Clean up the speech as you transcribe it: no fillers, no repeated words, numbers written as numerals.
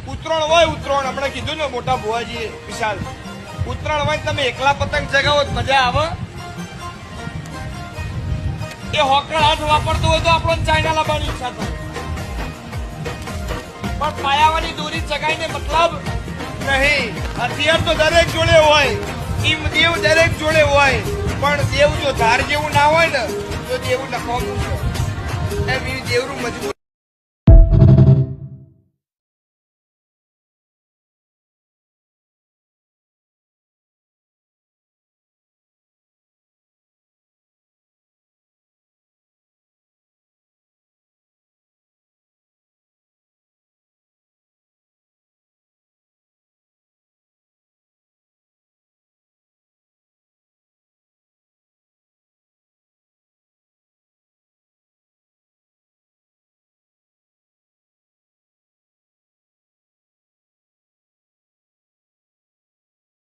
ઉત્તરાયણ હોય ઉત્તરાયણ હમણાં કીધું ને મોટા ભુવાજીએ વિશાલ ઉત્તરાયણ હોય તમે એકલા પતંગ ચગાવો મજા આવે એ હોકળ હાથ વાપરતો હોય તો આપણને ચાઇના લાવવાની ઈચ્છા થાય પણ પાયાવાની દોરી ચગાઈને મતલબ નહીં હથિયાર તો દરેક જોડે હોય ઈમ દેવ દરેક જોડે હોય પણ દેવ જો ધાર જેવું ના હોય ને તો દેવું નકામું છે એ દેવરું મજબૂત